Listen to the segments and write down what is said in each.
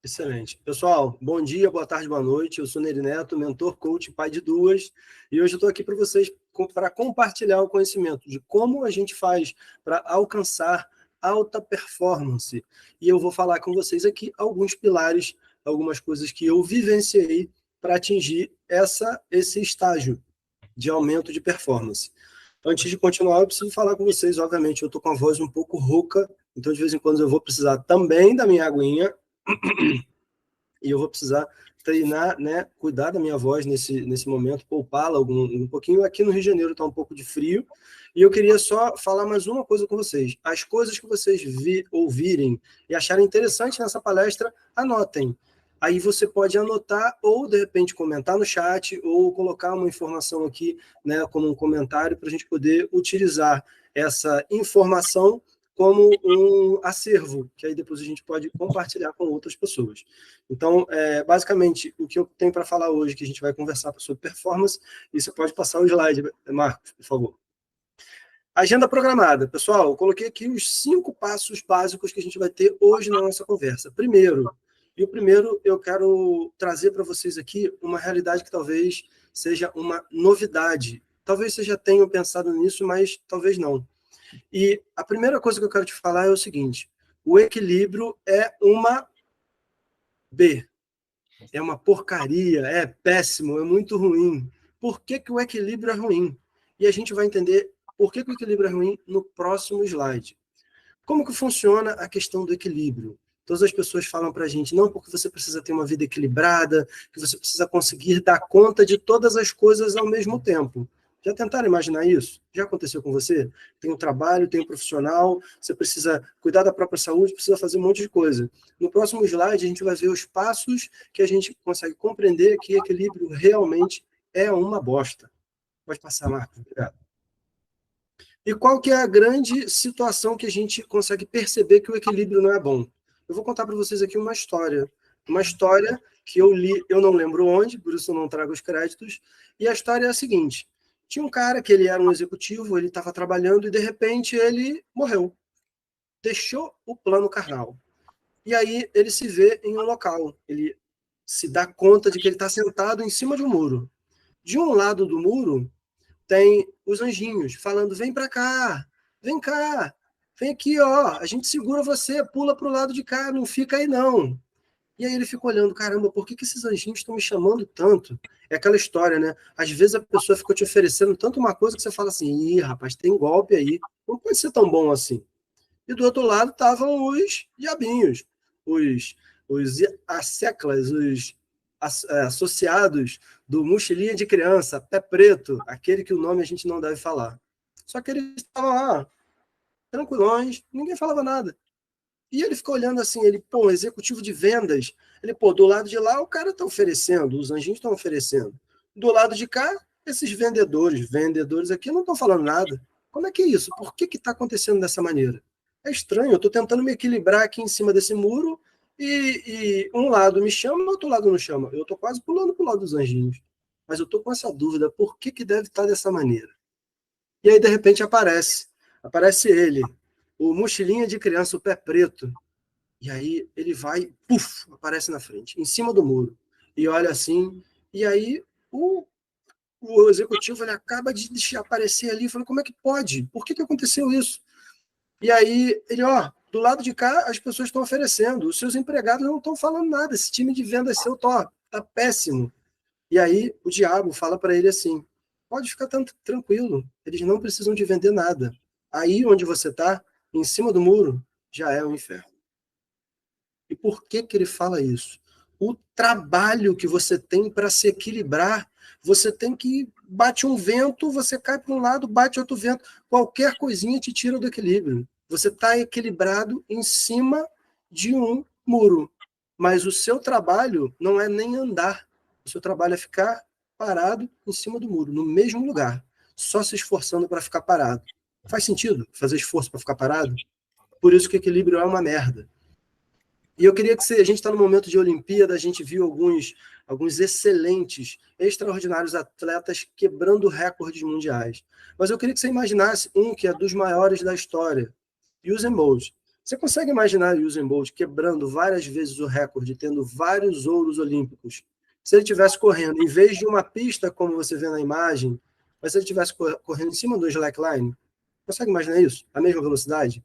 Excelente. Pessoal, bom dia, boa tarde, boa noite. Eu sou Neri Neto, mentor, coach, pai de duas, e hoje eu estou aqui para vocês para compartilhar o conhecimento de como a gente faz para alcançar alta performance. E eu vou falar com vocês aqui alguns pilares, algumas coisas que eu vivenciei para atingir esse estágio de aumento de performance. Antes de continuar, eu preciso falar com vocês, obviamente, eu estou com a voz um pouco rouca, então de vez em quando eu vou precisar também da minha aguinha, e eu vou precisar treinar, né, cuidar da minha voz nesse momento, poupá-la um pouquinho. Aqui no Rio de Janeiro está um pouco de frio, e eu queria só falar mais uma coisa com vocês. As coisas que vocês ouvirem e acharem interessante nessa palestra, anotem. Aí você pode anotar ou, de repente, comentar no chat ou colocar uma informação aqui, né, como um comentário, para a gente poder utilizar essa informação como um acervo, que aí depois a gente pode compartilhar com outras pessoas. Então, basicamente, o que eu tenho para falar hoje, que a gente vai conversar sobre performance, e você pode passar o slide, Marcos, por favor. Agenda programada. Pessoal, eu coloquei aqui os 5 passos básicos que a gente vai ter hoje na nossa conversa. Primeiro, eu quero trazer para vocês aqui uma realidade que talvez seja uma novidade. Talvez vocês já tenham pensado nisso, mas talvez não. E a primeira coisa que eu quero te falar é o seguinte: o equilíbrio é uma B. É uma porcaria, é péssimo, é muito ruim. Por que o equilíbrio é ruim? E a gente vai entender por que o equilíbrio é ruim no próximo slide. Como que funciona a questão do equilíbrio? Todas as pessoas falam para a gente, não, porque você precisa ter uma vida equilibrada, que você precisa conseguir dar conta de todas as coisas ao mesmo tempo. Já tentaram imaginar isso? Já aconteceu com você? Tem um trabalho, tem um profissional, você precisa cuidar da própria saúde, precisa fazer um monte de coisa. No próximo slide, a gente vai ver os passos que a gente consegue compreender que equilíbrio realmente é uma bosta. Pode passar, Marcos. Obrigado. E qual que é a grande situação que a gente consegue perceber que o equilíbrio não é bom? Eu vou contar para vocês aqui uma história. Uma história que eu li, eu não lembro onde, por isso eu não trago os créditos. E a história é a seguinte: tinha um cara que ele era um executivo, ele estava trabalhando e de repente ele morreu. Deixou o plano carnal. E aí ele se vê em um local. Ele se dá conta de que ele está sentado em cima de um muro. De um lado do muro tem os anjinhos falando: vem para cá, vem aqui, ó, a gente segura você, pula para o lado de cá, não fica aí não. E aí ele fica olhando: caramba, por que esses anjinhos estão me chamando tanto? É aquela história, né? Às vezes a pessoa fica te oferecendo tanto uma coisa que você fala assim: ih, rapaz, tem golpe aí, não pode ser tão bom assim. E do outro lado estavam os diabinhos, os, os asseclas, os associados do Mochilinha de Criança, Pé Preto, aquele que o nome a gente não deve falar. Só que eles estavam lá, tranquilões, ninguém falava nada. E ele ficou olhando assim, ele, pô, executivo de vendas, ele, pô, do lado de lá o cara está oferecendo, os anjinhos estão oferecendo. Do lado de cá, esses vendedores aqui não estão falando nada. Como é que é isso? Por que está acontecendo dessa maneira? É estranho, eu estou tentando me equilibrar aqui em cima desse muro e um lado me chama, o outro lado não chama. Eu estou quase pulando para o lado dos anjinhos. Mas eu estou com essa dúvida, por que deve estar dessa maneira? E aí, de repente, aparece ele, o Mochilinha de Criança, o Pé Preto. E aí ele vai, puf, aparece na frente, em cima do muro. E olha assim, e aí o executivo ele acaba de aparecer ali, falando: como é que pode? Por que aconteceu isso? E aí ele, ó, do lado de cá as pessoas estão oferecendo, os seus empregados não estão falando nada, esse time de vendas seu tá péssimo. E aí o diabo fala para ele assim: pode ficar tranquilo, eles não precisam de vender nada. Aí onde você está, em cima do muro, já é o inferno. E por que ele fala isso? O trabalho que você tem para se equilibrar, você tem que bate um vento, você cai para um lado, bate outro vento, qualquer coisinha te tira do equilíbrio. Você está equilibrado em cima de um muro, mas o seu trabalho não é nem andar, o seu trabalho é ficar parado em cima do muro, no mesmo lugar, só se esforçando para ficar parado. Faz sentido fazer esforço para ficar parado? Por isso que equilíbrio é uma merda. E eu queria que a gente está no momento de Olimpíada, a gente viu alguns excelentes, extraordinários atletas quebrando recordes mundiais. Mas eu queria que você imaginasse um que é dos maiores da história, Usain Bolt. Você consegue imaginar o Usain Bolt quebrando várias vezes o recorde, tendo vários ouros olímpicos? Se ele estivesse correndo, em vez de uma pista, como você vê na imagem, mas se ele estivesse correndo em cima do slackline, consegue imaginar isso? A mesma velocidade?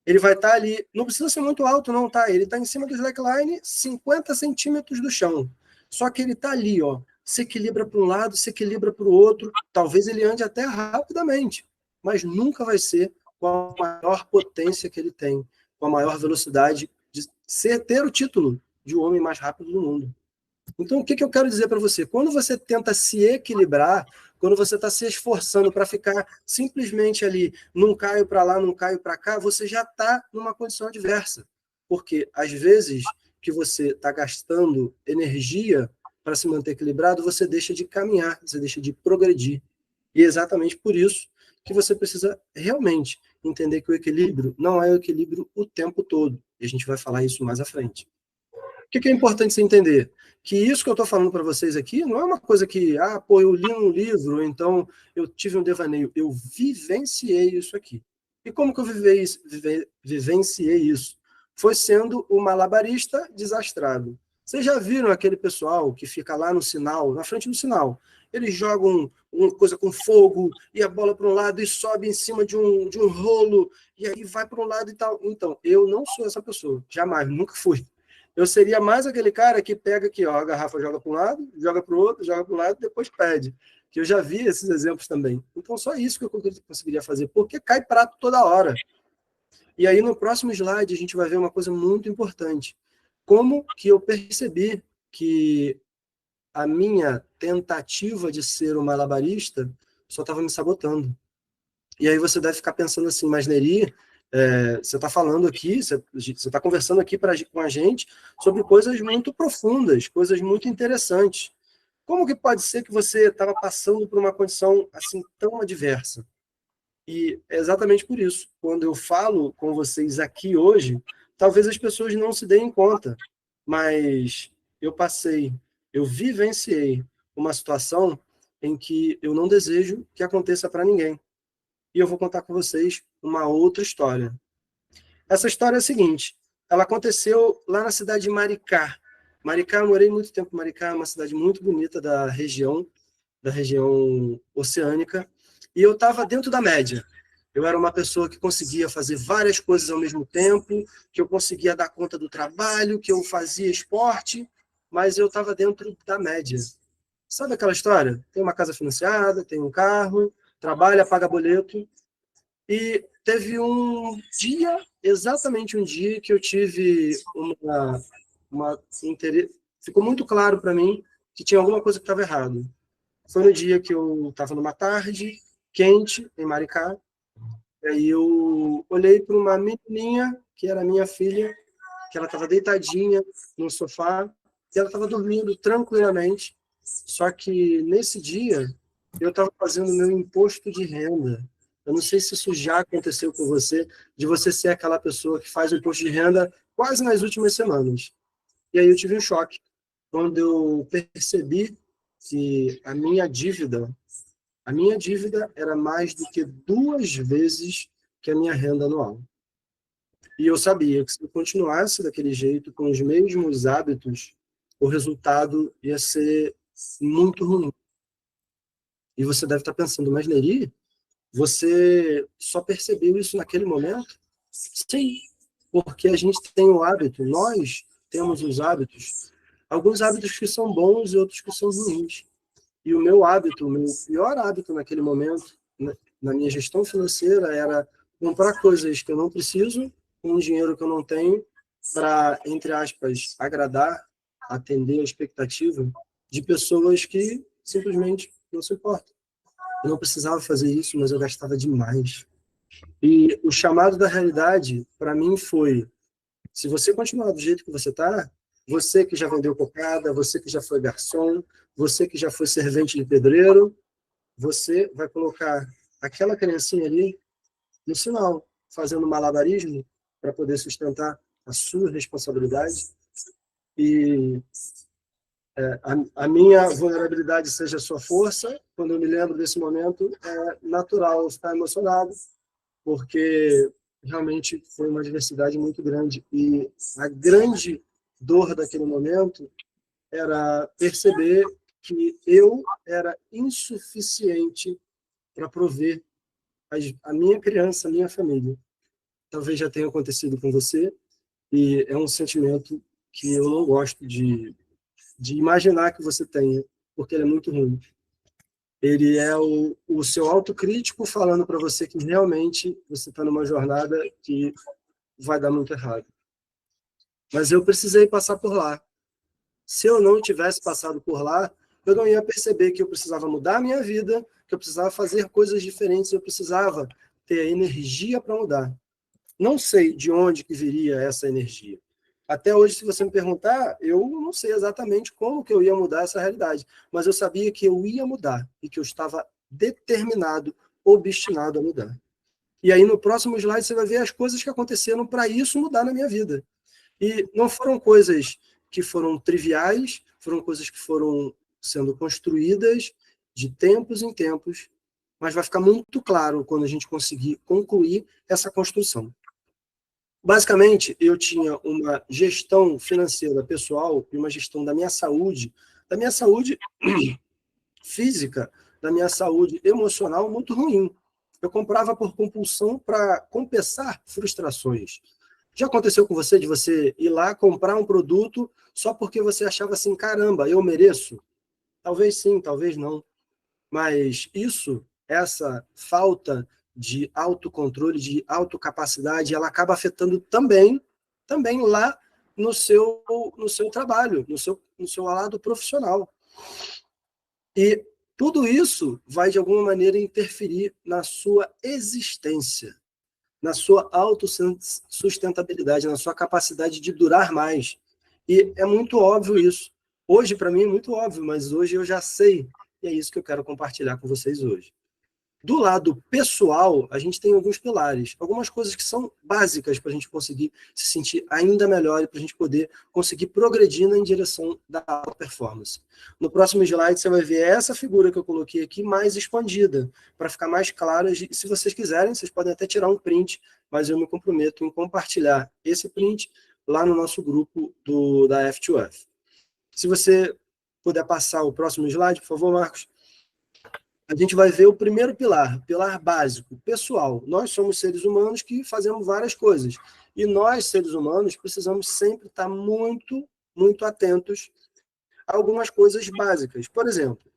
Ele vai estar ali, não precisa ser muito alto não, tá? Ele está em cima do slackline, 50 centímetros do chão. Só que ele está ali, ó, se equilibra para um lado, se equilibra para o outro, talvez ele ande até rapidamente, mas nunca vai ser com a maior potência que ele tem, com a maior velocidade de ter o título de o homem mais rápido do mundo. Então, o que eu quero dizer para você? Quando você tenta se equilibrar, quando você está se esforçando para ficar simplesmente ali, não caio para lá, não caio para cá, você já está numa condição adversa. Porque, às vezes, que você está gastando energia para se manter equilibrado, você deixa de caminhar, você deixa de progredir. E é exatamente por isso que você precisa realmente entender que o equilíbrio não é o equilíbrio o tempo todo. E a gente vai falar isso mais à frente. O que é importante você entender? Que isso que eu estou falando para vocês aqui não é uma coisa que, eu li um livro, então eu tive um devaneio. Eu vivenciei isso aqui. E como que eu vivenciei isso? Foi sendo um malabarista desastrado. Vocês já viram aquele pessoal que fica lá no sinal, na frente do sinal? Eles jogam uma coisa com fogo e a bola para um lado e sobe em cima de um rolo e aí vai para um lado e tal. Então, eu não sou essa pessoa. Jamais, nunca fui. Eu seria mais aquele cara que pega aqui, ó, a garrafa joga para um lado, joga para o outro, joga para um lado, depois pede. Que eu já vi esses exemplos também. Então, só isso que eu conseguiria fazer, porque cai prato toda hora. E aí, no próximo slide, a gente vai ver uma coisa muito importante. Como que eu percebi que a minha tentativa de ser um malabarista só estava me sabotando. E aí você deve ficar pensando assim, mas Neri, você está falando aqui, você está conversando aqui com a gente sobre coisas muito profundas, coisas muito interessantes. Como que pode ser que você estava passando por uma condição assim tão adversa? E é exatamente por isso, quando eu falo com vocês aqui hoje, talvez as pessoas não se deem conta, mas eu vivenciei uma situação em que eu não desejo que aconteça para ninguém. E eu vou contar com vocês uma outra história. Essa história é a seguinte, ela aconteceu lá na cidade de Maricá. Maricá, eu morei muito tempo em Maricá, é uma cidade muito bonita da região oceânica, e eu estava dentro da média. Eu era uma pessoa que conseguia fazer várias coisas ao mesmo tempo, que eu conseguia dar conta do trabalho, que eu fazia esporte, mas eu estava dentro da média. Sabe aquela história? Tem uma casa financiada, tem um carro, trabalha, paga boleto. E teve um dia, exatamente um dia, que eu tive ficou muito claro para mim que tinha alguma coisa que estava errado. Foi no dia que eu estava numa tarde quente, em Maricá, e aí eu olhei para uma menininha, que era minha filha, que ela estava deitadinha no sofá, e ela estava dormindo tranquilamente, só que nesse dia eu estava fazendo meu imposto de renda. Eu não sei se isso já aconteceu com você, de você ser aquela pessoa que faz o imposto de renda quase nas últimas semanas. E aí eu tive um choque, quando eu percebi que a minha dívida era mais do que 2 vezes que a minha renda anual. E eu sabia que se eu continuasse daquele jeito, com os mesmos hábitos, o resultado ia ser muito ruim. E você deve estar pensando, mas Neri, você só percebeu isso naquele momento? Sim, porque a gente tem o hábito, nós temos os hábitos, alguns hábitos que são bons e outros que são ruins. E o meu hábito, o meu pior hábito naquele momento, na minha gestão financeira, era comprar coisas que eu não preciso, com o dinheiro que eu não tenho, para, entre aspas, agradar, atender a expectativa de pessoas que simplesmente não se importam. Eu não precisava fazer isso, mas eu gastava demais. E o chamado da realidade, para mim, foi: se você continuar do jeito que você está, você que já vendeu cocada, você que já foi garçom, você que já foi servente de pedreiro, você vai colocar aquela criancinha ali no sinal, fazendo malabarismo para poder sustentar a sua responsabilidade. E a minha vulnerabilidade seja a sua força. Quando eu me lembro desse momento, é natural ficar emocionado, porque realmente foi uma diversidade muito grande. E a grande dor daquele momento era perceber que eu era insuficiente para prover a minha criança, a minha família. Talvez já tenha acontecido com você, e é um sentimento que eu não gosto de imaginar que você tenha, porque ele é muito ruim. Ele é o seu autocrítico falando para você que realmente você está numa jornada que vai dar muito errado. Mas eu precisei passar por lá. Se eu não tivesse passado por lá, eu não ia perceber que eu precisava mudar a minha vida, que eu precisava fazer coisas diferentes, eu precisava ter a energia para mudar. Não sei de onde que viria essa energia. Até hoje, se você me perguntar, eu não sei exatamente como que eu ia mudar essa realidade, mas eu sabia que eu ia mudar e que eu estava determinado, obstinado a mudar. E aí, no próximo slide, você vai ver as coisas que aconteceram para isso mudar na minha vida. E não foram coisas que foram triviais, foram coisas que foram sendo construídas de tempos em tempos, mas vai ficar muito claro quando a gente conseguir concluir essa construção. Basicamente, eu tinha uma gestão financeira pessoal e uma gestão da minha saúde física, da minha saúde emocional muito ruim. Eu comprava por compulsão para compensar frustrações. Já aconteceu com você de você ir lá comprar um produto só porque você achava assim, caramba, eu mereço? Talvez sim, talvez não. Mas essa falta de autocontrole, de autocapacidade, ela acaba afetando também lá no seu trabalho, no seu lado profissional. E tudo isso vai, de alguma maneira, interferir na sua existência, na sua autossustentabilidade, na sua capacidade de durar mais. E é muito óbvio isso. Hoje, para mim, é muito óbvio, mas hoje eu já sei. E é isso que eu quero compartilhar com vocês hoje. Do lado pessoal, a gente tem alguns pilares, algumas coisas que são básicas para a gente conseguir se sentir ainda melhor e para a gente poder conseguir progredir em direção da alta performance. No próximo slide, você vai ver essa figura que eu coloquei aqui mais expandida, para ficar mais claro. E se vocês quiserem, vocês podem até tirar um print, mas eu me comprometo em compartilhar esse print lá no nosso grupo da F2F. Se você puder passar o próximo slide, por favor, Marcos. A gente vai ver o primeiro pilar básico, pessoal. Nós somos seres humanos que fazemos várias coisas. E nós, seres humanos, precisamos sempre estar muito, muito atentos a algumas coisas básicas. Por exemplo,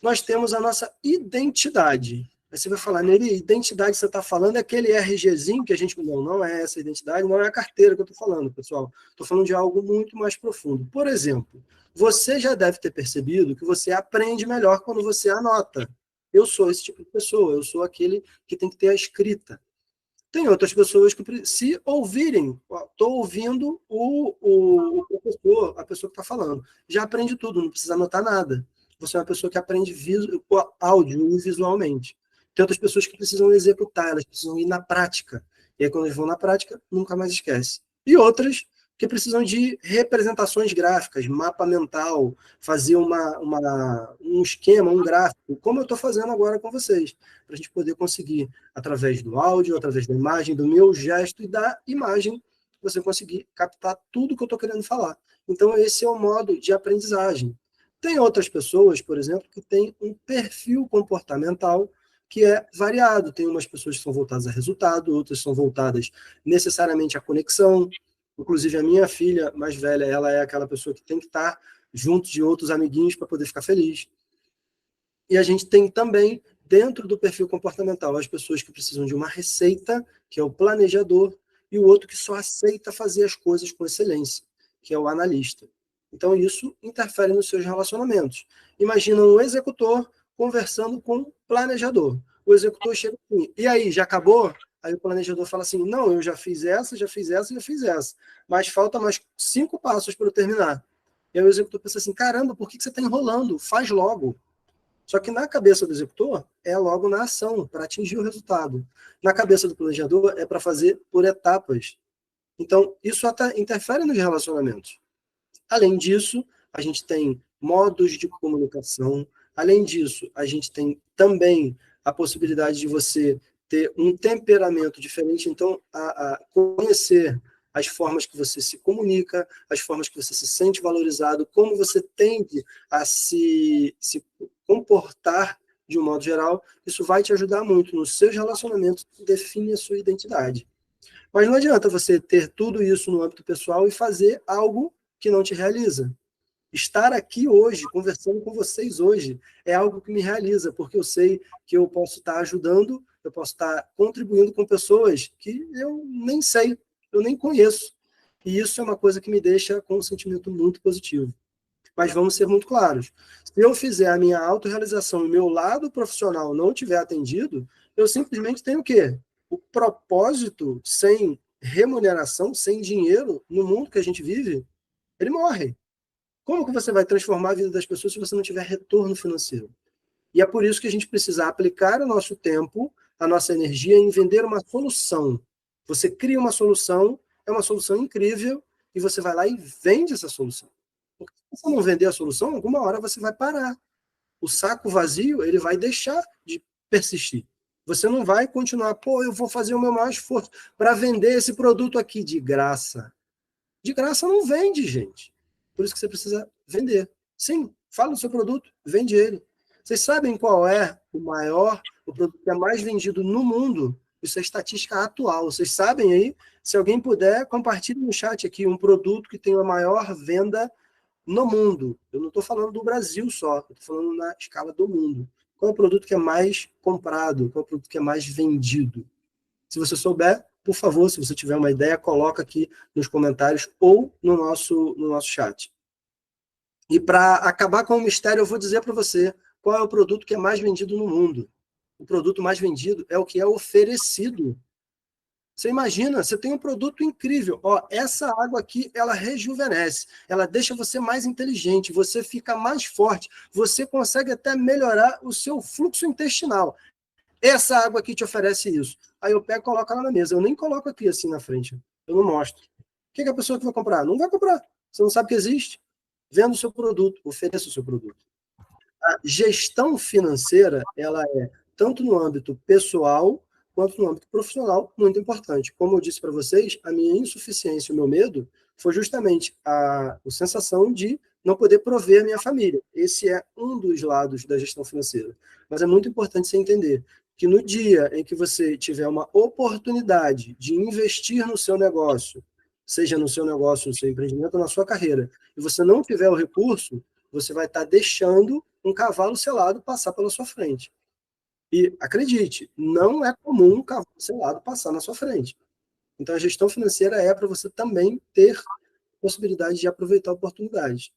nós temos a nossa identidade. Aí você vai falar, Neri, identidade que você está falando é aquele RGzinho que a gente... Não é essa identidade, não é a carteira que eu estou falando, pessoal. Estou falando de algo muito mais profundo. Por exemplo, você já deve ter percebido que você aprende melhor quando você anota. Eu sou esse tipo de pessoa, eu sou aquele que tem que ter a escrita. Tem outras pessoas que, se ouvirem, estou ouvindo o professor, a pessoa que está falando, já aprende tudo, não precisa anotar nada. Você é uma pessoa que aprende áudio e visualmente. Tem outras pessoas que precisam executar, elas precisam ir na prática. E aí, quando eles vão na prática, nunca mais esquece. E outras que precisam de representações gráficas, mapa mental, fazer um esquema, um gráfico, como eu estou fazendo agora com vocês, para a gente poder conseguir, através do áudio, através da imagem, do meu gesto e da imagem, você conseguir captar tudo que eu estou querendo falar. Então, esse é o modo de aprendizagem. Tem outras pessoas, por exemplo, que têm um perfil comportamental que é variado. Tem umas pessoas que são voltadas a resultado, outras são voltadas necessariamente à conexão. Inclusive, a minha filha mais velha, ela é aquela pessoa que tem que estar junto de outros amiguinhos para poder ficar feliz. E a gente tem também, dentro do perfil comportamental, as pessoas que precisam de uma receita, que é o planejador, e o outro que só aceita fazer as coisas com excelência, que é o analista. Então, isso interfere nos seus relacionamentos. Imagina um executor conversando com um planejador. O executor chega assim, e aí, já acabou? Aí o planejador fala assim, não, eu já fiz essa, já fiz essa, já fiz essa. Mas falta mais 5 passos para eu terminar. E aí o executor pensa assim, caramba, por que você está enrolando? Faz logo. Só que na cabeça do executor é logo na ação, para atingir o resultado. Na cabeça do planejador é para fazer por etapas. Então, isso até interfere nos relacionamentos. Além disso, a gente tem modos de comunicação. Além disso, a gente tem também a possibilidade de você ter um temperamento diferente, então, a conhecer as formas que você se comunica, as formas que você se sente valorizado, como você tende a se comportar de um modo geral, isso vai te ajudar muito nos seus relacionamentos, define a sua identidade. Mas não adianta você ter tudo isso no âmbito pessoal e fazer algo que não te realiza. Estar aqui hoje, conversando com vocês hoje, é algo que me realiza, porque eu sei que eu posso estar ajudando, eu posso estar contribuindo com pessoas que eu nem sei, eu nem conheço. E isso é uma coisa que me deixa com um sentimento muito positivo. Mas vamos ser muito claros. Se eu fizer a minha autorrealização e o meu lado profissional não tiver atendido, eu simplesmente tenho o quê? O propósito sem remuneração, sem dinheiro, no mundo que a gente vive, ele morre. Como que você vai transformar a vida das pessoas se você não tiver retorno financeiro? E é por isso que a gente precisa aplicar o nosso tempo, a nossa energia em vender uma solução. Você cria uma solução, é uma solução incrível, e você vai lá e vende essa solução. Porque se você não vender a solução, alguma hora você vai parar. O saco vazio, ele vai deixar de persistir. Você não vai continuar, pô, eu vou fazer o meu maior esforço para vender esse produto aqui de graça. De graça não vende, gente. Por isso que você precisa vender. Sim, fala do seu produto, vende ele. Vocês sabem qual é o produto que é mais vendido no mundo? Isso é estatística atual. Vocês sabem aí? Se alguém puder, compartilhe no chat aqui um produto que tem a maior venda no mundo. Eu não estou falando do Brasil só, eu estou falando na escala do mundo. Qual é o produto que é mais comprado? Qual é o produto que é mais vendido? Se você souber, por favor, se você tiver uma ideia, coloca aqui nos comentários ou no nosso chat. E para acabar com o mistério, eu vou dizer para você qual é o produto que é mais vendido no mundo. O produto mais vendido é o que é oferecido. Você imagina, você tem um produto incrível. Ó, essa água aqui, ela rejuvenesce, ela deixa você mais inteligente, você fica mais forte, você consegue até melhorar o seu fluxo intestinal. Essa água aqui te oferece isso. Aí eu pego e coloco ela na mesa. Eu nem coloco aqui assim na frente. Eu não mostro. O que é a pessoa que vai comprar? Não vai comprar. Você não sabe que existe. Venda o seu produto, ofereça o seu produto. A gestão financeira, ela é tanto no âmbito pessoal quanto no âmbito profissional muito importante. Como eu disse para vocês, a minha insuficiência, o meu medo, foi justamente a sensação de não poder prover a minha família. Esse é um dos lados da gestão financeira. Mas é muito importante você entender que no dia em que você tiver uma oportunidade de investir no seu negócio, seja no seu negócio, no seu empreendimento, ou na sua carreira, e você não tiver o recurso, você vai estar deixando um cavalo selado passar pela sua frente. E acredite, não é comum um cavalo selado passar na sua frente. Então a gestão financeira é para você também ter possibilidade de aproveitar oportunidades.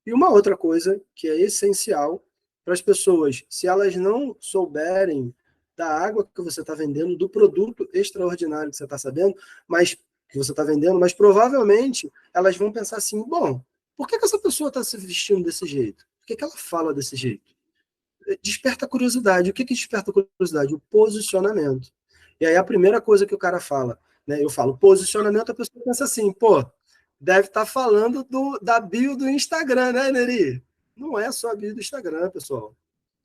E uma outra coisa que é essencial para as pessoas, se elas não souberem da água que você está vendendo, do produto extraordinário que você está sabendo, mas que você está vendendo, mas provavelmente elas vão pensar assim, bom, por que essa pessoa está se vestindo desse jeito? Por que ela fala desse jeito? Desperta curiosidade. O que desperta curiosidade? O posicionamento. E aí a primeira coisa que o cara fala, né? Eu falo posicionamento, a pessoa pensa assim, pô, deve estar falando da bio do Instagram, né, Neri? Não é só a bio do Instagram, pessoal.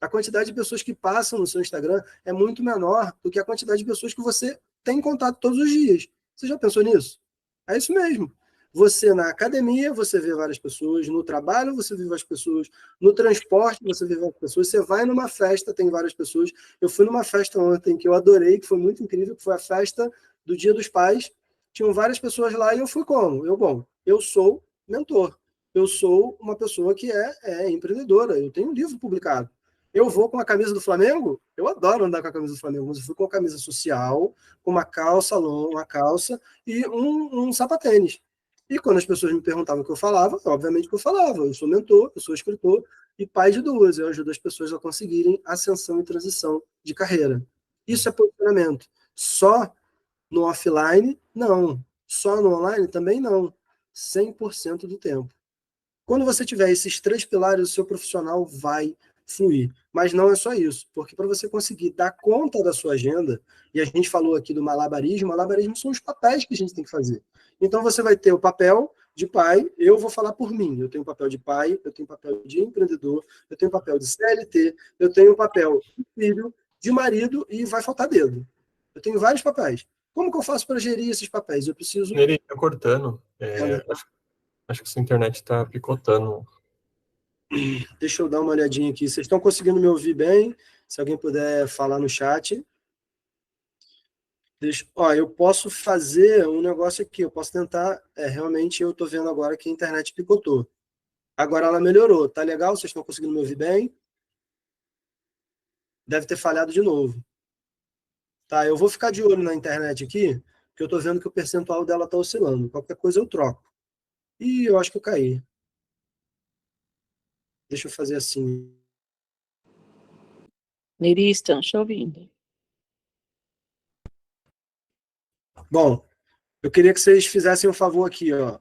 A quantidade de pessoas que passam no seu Instagram é muito menor do que a quantidade de pessoas que você tem em contato todos os dias. Você já pensou nisso? É isso mesmo. Você na academia, você vê várias pessoas, no trabalho você vê várias pessoas, no transporte você vê várias pessoas, você vai numa festa, tem várias pessoas. Eu fui numa festa ontem que eu adorei, que foi muito incrível, que foi a festa do Dia dos Pais. Tinham várias pessoas lá e eu fui como? Eu sou mentor. Eu sou uma pessoa que é empreendedora, eu tenho um livro publicado. Eu vou com a camisa do Flamengo? Eu adoro andar com a camisa do Flamengo, mas eu fui com a camisa social, com uma calça longa, uma calça e um sapatênis. E quando as pessoas me perguntavam o que eu falava, obviamente que eu falava. Eu sou mentor, eu sou escritor e pai de duas. Eu ajudo as pessoas a conseguirem ascensão e transição de carreira. Isso é posicionamento. Só no offline, não. Só no online, também não. 100% do tempo. Quando você tiver esses três pilares, o seu profissional vai fluir. Mas não é só isso, porque para você conseguir dar conta da sua agenda, e a gente falou aqui do malabarismo são os papéis que a gente tem que fazer. Então você vai ter o papel de pai, eu vou falar por mim, eu tenho o papel de pai, eu tenho o papel de empreendedor, eu tenho o papel de CLT, eu tenho o papel de filho, de marido e vai faltar dedo. Eu tenho vários papéis. Como que eu faço para gerir esses papéis? Eu preciso... Ele está cortando. Acho que sua internet está picotando. Deixa eu dar uma olhadinha aqui. Vocês estão conseguindo me ouvir bem? Se alguém puder falar no chat. Eu posso fazer um negócio aqui. Eu posso tentar... realmente, eu estou vendo agora que a internet picotou. Agora ela melhorou. Tá legal? Vocês estão conseguindo me ouvir bem? Deve ter falhado de novo. Tá, eu vou ficar de olho na internet aqui, porque eu estou vendo que o percentual dela está oscilando. Qualquer coisa eu troco. Ih, eu acho que eu caí. Deixa eu fazer assim. Neri, estão te ouvindo. Bom, eu queria que vocês fizessem um favor aqui, ó.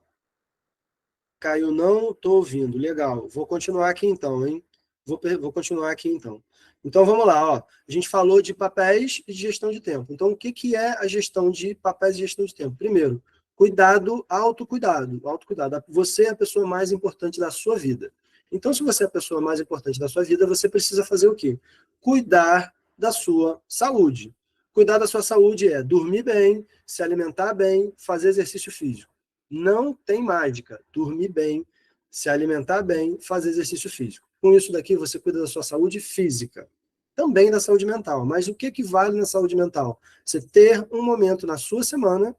Caiu não, estou ouvindo. Legal. Vou continuar aqui então, hein? Vou continuar aqui então. Então vamos lá, ó. A gente falou de papéis e de gestão de tempo. Então, o que, que é a gestão de papéis e gestão de tempo? Primeiro, cuidado, autocuidado. Autocuidado. Você é a pessoa mais importante da sua vida. Então, se você é a pessoa mais importante da sua vida, você precisa fazer o quê? Cuidar da sua saúde. Cuidar da sua saúde é dormir bem, se alimentar bem, fazer exercício físico. Não tem mágica. Dormir bem, se alimentar bem, fazer exercício físico. Com isso daqui, você cuida da sua saúde física, também da saúde mental. Mas o que que vale na saúde mental? Você ter um momento na sua semana...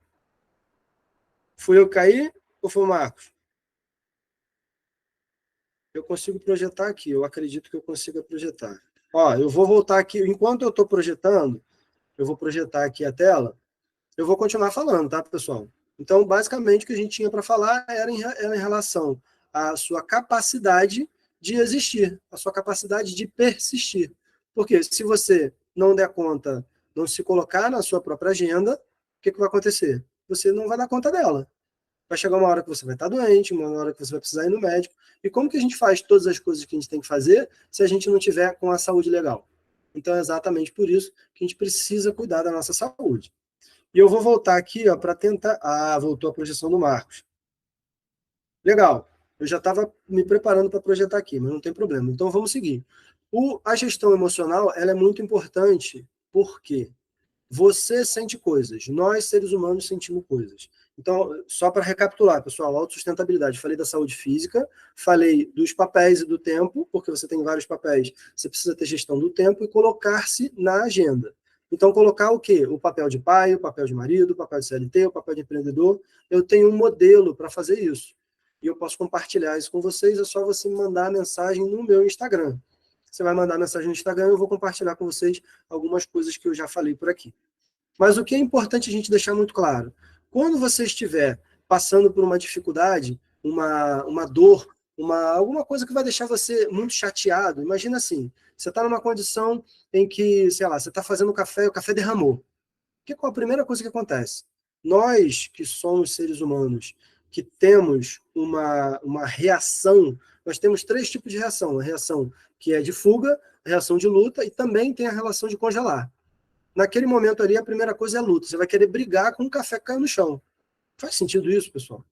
Fui eu cair ou foi o Marcos? Eu consigo projetar aqui. Eu acredito que eu consiga projetar. Ó, eu vou voltar aqui. Enquanto eu estou projetando, eu vou projetar aqui a tela. Eu vou continuar falando, tá, pessoal? Então, basicamente, o que a gente tinha para falar era em relação à sua capacidade de existir, a sua capacidade de persistir. Porque se você não der conta, não se colocar na sua própria agenda, o que, que vai acontecer? Você não vai dar conta dela. Vai chegar uma hora que você vai estar doente, uma hora que você vai precisar ir no médico. E como que a gente faz todas as coisas que a gente tem que fazer se a gente não tiver com a saúde legal? Então, é exatamente por isso que a gente precisa cuidar da nossa saúde. E eu vou voltar aqui para tentar... Ah, voltou a projeção do Marcos. Legal. Eu já estava me preparando para projetar aqui, mas não tem problema. Então, vamos seguir. A gestão emocional ela é muito importante, porque você sente coisas, nós, seres humanos, sentimos coisas. Então, só para recapitular, pessoal, autossustentabilidade. Falei da saúde física, falei dos papéis e do tempo, porque você tem vários papéis, você precisa ter gestão do tempo e colocar-se na agenda. Então, colocar o quê? O papel de pai, o papel de marido, o papel de CLT, o papel de empreendedor. Eu tenho um modelo para fazer isso. E eu posso compartilhar isso com vocês, é só você me mandar a mensagem no meu Instagram. Você vai mandar mensagem no Instagram, eu vou compartilhar com vocês algumas coisas que eu já falei por aqui. Mas o que é importante a gente deixar muito claro, quando você estiver passando por uma dificuldade, uma dor, alguma coisa que vai deixar você muito chateado, imagina assim, você está numa condição em que, sei lá, você está fazendo café e o café derramou. Qual a primeira coisa que acontece? Nós, que somos seres humanos, que temos uma reação, nós temos três tipos de reação. A reação que é de fuga, a reação de luta e também tem a relação de congelar. Naquele momento ali, a primeira coisa é a luta. Você vai querer brigar com um café que caiu no chão. Faz sentido isso, pessoal?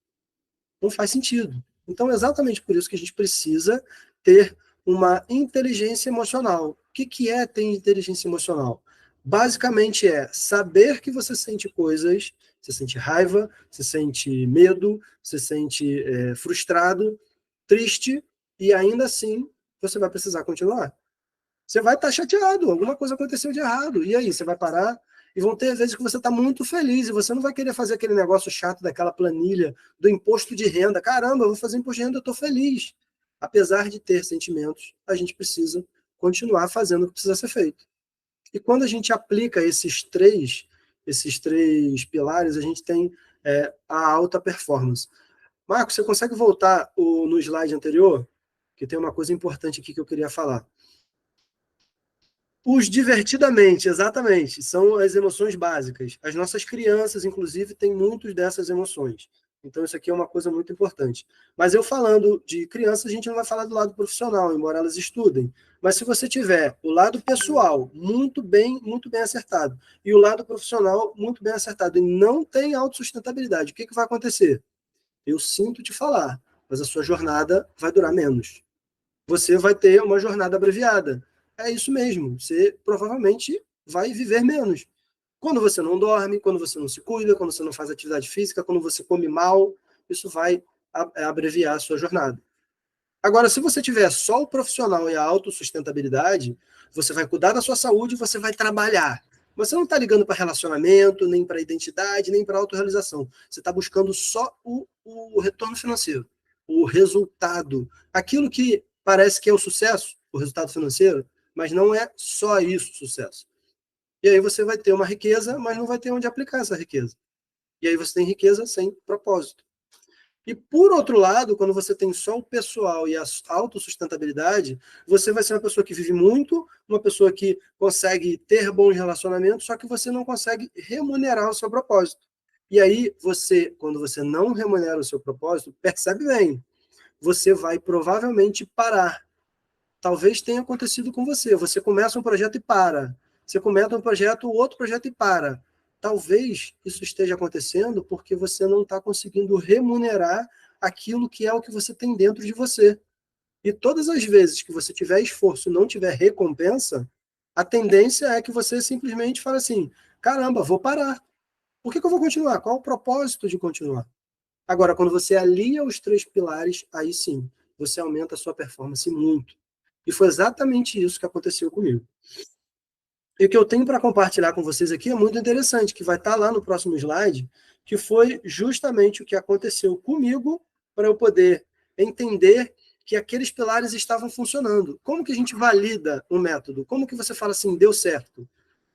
Não faz sentido. Então, é exatamente por isso que a gente precisa ter uma inteligência emocional. O que é ter inteligência emocional? Basicamente é saber que você sente coisas, você sente raiva, você sente medo, você sente frustrado, triste, e ainda assim você vai precisar continuar. Você vai estar chateado, alguma coisa aconteceu de errado. E aí, você vai parar? E vão ter vezes que você está muito feliz e você não vai querer fazer aquele negócio chato daquela planilha do imposto de renda. Caramba, eu vou fazer imposto de renda, eu estou feliz. Apesar de ter sentimentos, a gente precisa continuar fazendo o que precisa ser feito. E quando a gente aplica esses três pilares, a gente tem a alta performance. Marcos, você consegue voltar no slide anterior? Que tem uma coisa importante aqui que eu queria falar. Os divertidamente, exatamente, são as emoções básicas. As nossas crianças, inclusive, têm muitas dessas emoções. Então, isso aqui é uma coisa muito importante. Mas eu falando de criança, a gente não vai falar do lado profissional, embora elas estudem. Mas se você tiver o lado pessoal muito bem acertado e o lado profissional muito bem acertado e não tem autossustentabilidade, o que vai acontecer? Eu sinto te falar, mas a sua jornada vai durar menos. Você vai ter uma jornada abreviada. é isso mesmo. Você provavelmente vai viver menos. Quando você não dorme, quando você não se cuida, quando você não faz atividade física, quando você come mal, isso vai abreviar a sua jornada. Agora, se você tiver só o profissional e a autossustentabilidade, você vai cuidar da sua saúde, você vai trabalhar. Você não está ligando para relacionamento, nem para identidade, nem para autorrealização. Você está buscando só o retorno financeiro, o resultado. Aquilo que parece que é o sucesso, o resultado financeiro, mas não é só isso o sucesso. E aí você vai ter uma riqueza, mas não vai ter onde aplicar essa riqueza. E aí você tem riqueza sem propósito. E, por outro lado, quando você tem só o pessoal e a autossustentabilidade, você vai ser uma pessoa que vive muito, uma pessoa que consegue ter bons relacionamentos, só que você não consegue remunerar o seu propósito. E aí, quando você não remunera o seu propósito, percebe bem, você vai provavelmente parar. Talvez tenha acontecido com você. Você começa um projeto e para. Você começa um projeto, outro projeto e para. Talvez isso esteja acontecendo porque você não está conseguindo remunerar aquilo que é o que você tem dentro de você. E todas as vezes que você tiver esforço e não tiver recompensa, a tendência é que você simplesmente fale assim, caramba, vou parar. Por que eu vou continuar? Qual o propósito de continuar? Agora, quando você alia os 3 pilares, aí sim, você aumenta a sua performance muito. E foi exatamente isso que aconteceu comigo. E o que eu tenho para compartilhar com vocês aqui é muito interessante, que vai estar lá no próximo slide, que foi justamente o que aconteceu comigo para eu poder entender que aqueles pilares estavam funcionando. Como que a gente valida um método? Como que você fala assim, deu certo?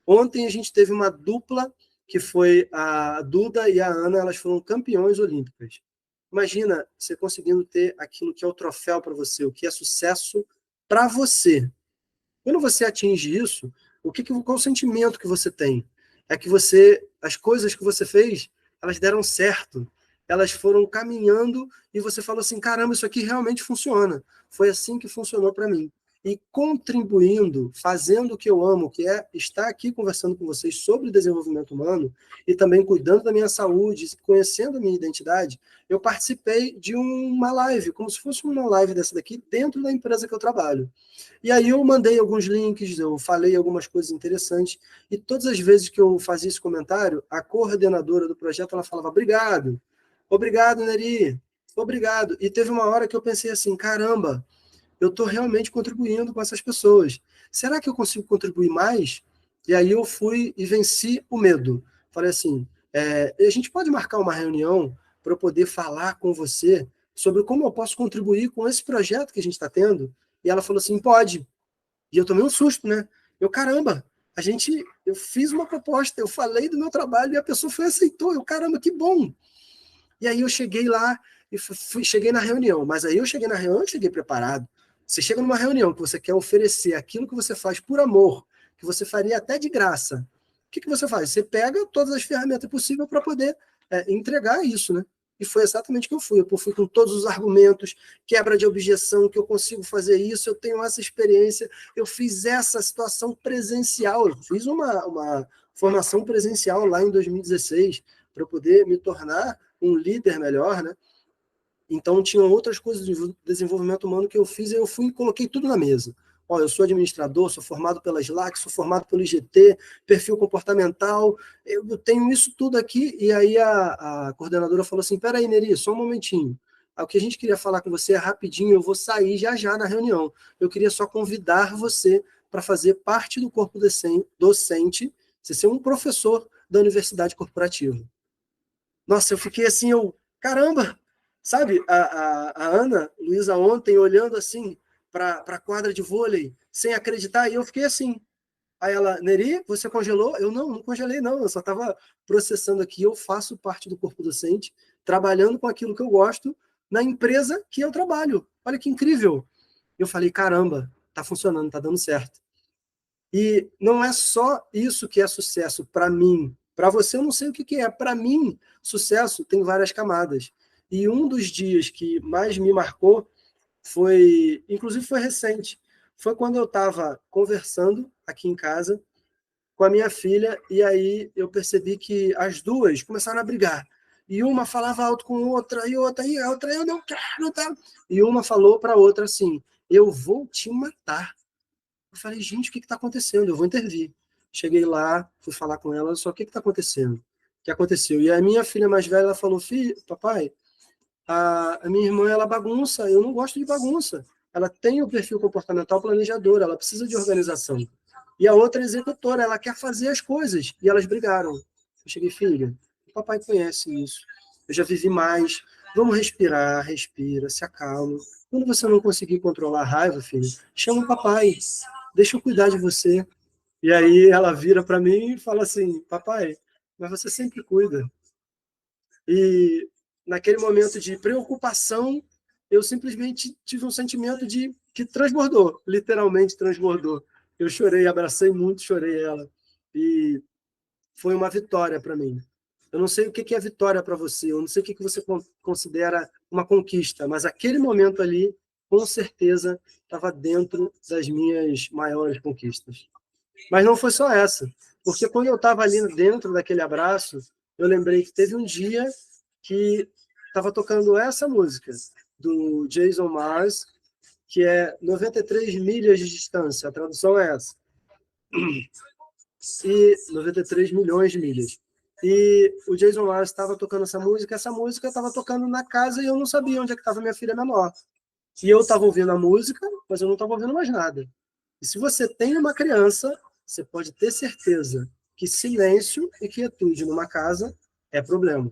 Ontem a gente teve uma dupla, que foi a Duda e a Ana, elas foram campeões olímpicas. Imagina você conseguindo ter aquilo que é o troféu para você, o que é sucesso para você. Quando você atinge isso, qual o sentimento que você tem? É que as coisas que você fez, elas deram certo. Elas foram caminhando e você falou assim, caramba, isso aqui realmente funciona. Foi assim que funcionou para mim. E contribuindo, fazendo o que eu amo, que é estar aqui conversando com vocês sobre desenvolvimento humano e também cuidando da minha saúde, conhecendo a minha identidade, eu participei de uma live, como se fosse uma live dessa daqui, dentro da empresa que eu trabalho. E aí eu mandei alguns links, eu falei algumas coisas interessantes, e todas as vezes que eu fazia esse comentário, a coordenadora do projeto, ela falava, obrigado, Neri, obrigado. E teve uma hora que eu pensei assim, caramba, eu estou realmente contribuindo com essas pessoas. Será que eu consigo contribuir mais? E aí eu fui e venci o medo. Falei assim, a gente pode marcar uma reunião para eu poder falar com você sobre como eu posso contribuir com esse projeto que a gente está tendo? E ela falou assim, pode. E eu tomei um susto, né? Caramba, eu fiz uma proposta, eu falei do meu trabalho e a pessoa aceitou. Caramba, que bom. E aí eu cheguei lá e cheguei na reunião. Mas aí eu cheguei na reunião, eu cheguei preparado. Você chega numa reunião que você quer oferecer aquilo que você faz por amor, que você faria até de graça. O que você faz? Você pega todas as ferramentas possíveis para poder entregar isso, né? E foi exatamente o que eu fui. Eu fui com todos os argumentos, quebra de objeção, que eu consigo fazer isso, eu tenho essa experiência, eu fiz essa situação presencial, eu fiz uma formação presencial lá em 2016 para poder me tornar um líder melhor, né? Então, tinham outras coisas de desenvolvimento humano que eu fiz e eu fui e coloquei tudo na mesa. Eu sou administrador, sou formado pela SLAC, sou formado pelo IGT, perfil comportamental, eu tenho isso tudo aqui. E aí a coordenadora falou assim, peraí, Neri, só um momentinho. O que a gente queria falar com você é rapidinho, eu vou sair já na reunião. Eu queria só convidar você para fazer parte do corpo docente, você ser um professor da universidade corporativa. Nossa, eu fiquei assim, caramba! Sabe, a Ana Luísa ontem olhando assim para a quadra de vôlei, sem acreditar, e eu fiquei assim. Aí ela, Neri, você congelou? Eu não congelei não, eu só estava processando aqui, eu faço parte do corpo docente, trabalhando com aquilo que eu gosto, na empresa que eu trabalho. Olha que incrível! Eu falei, caramba, tá funcionando, tá dando certo. E não é só isso que é sucesso para mim. Para você, eu não sei o que é. Para mim, sucesso tem várias camadas. E um dos dias que mais me marcou inclusive foi recente, foi quando eu estava conversando aqui em casa com a minha filha, e aí eu percebi que as duas começaram a brigar. E uma falava alto com outra, e outra, eu não quero, tá? E uma falou para a outra assim, eu vou te matar. Eu falei, gente, o que está acontecendo? Eu vou intervir. Cheguei lá, fui falar com ela, só o que está acontecendo? O que aconteceu? E a minha filha mais velha, ela falou, filho, papai, a minha irmã, ela bagunça, eu não gosto de bagunça. Ela tem o perfil comportamental planejador, ela precisa de organização. E a outra executora, ela quer fazer as coisas. E elas brigaram. Eu cheguei, filha, o papai conhece isso. Eu já vivi mais. Vamos respirar, respira, se acalma. Quando você não conseguir controlar a raiva, filho, chama o papai. Deixa eu cuidar de você. E aí ela vira para mim e fala assim, papai, mas você sempre cuida. E naquele momento de preocupação, eu simplesmente tive um sentimento de que transbordou, literalmente transbordou. Eu chorei, abracei muito, chorei ela. E foi uma vitória para mim. Eu não sei o que é vitória para você, eu não sei o que você considera uma conquista, mas aquele momento ali, com certeza, estava dentro das minhas maiores conquistas. Mas não foi só essa, porque quando eu estava ali dentro daquele abraço, eu lembrei que teve um dia que estava tocando essa música do Jason Mraz, que é 93 milhas de distância, a tradução é essa. E 93 milhões de milhas. E o Jason Mraz estava tocando essa música estava tocando na casa e eu não sabia onde é que estava minha filha menor. E eu estava ouvindo a música, mas eu não estava ouvindo mais nada. E se você tem uma criança, você pode ter certeza que silêncio e quietude numa casa é problema.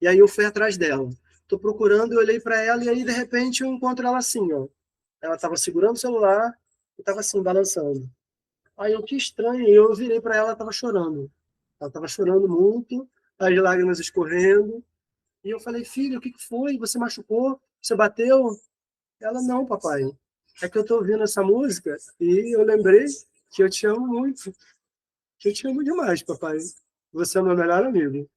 E aí eu fui atrás dela. Estou procurando, eu olhei para ela e aí, de repente, eu encontro ela assim, ó. Ela estava segurando o celular e estava assim, balançando. Aí eu, que estranho, e eu virei para ela, ela estava chorando. Ela estava chorando muito, as lágrimas escorrendo. E eu falei, filha, o que foi? Você machucou? Você bateu? Ela, não, papai. É que eu estou ouvindo essa música e eu lembrei que eu te amo muito. Que eu te amo demais, papai. Você é o meu melhor amigo.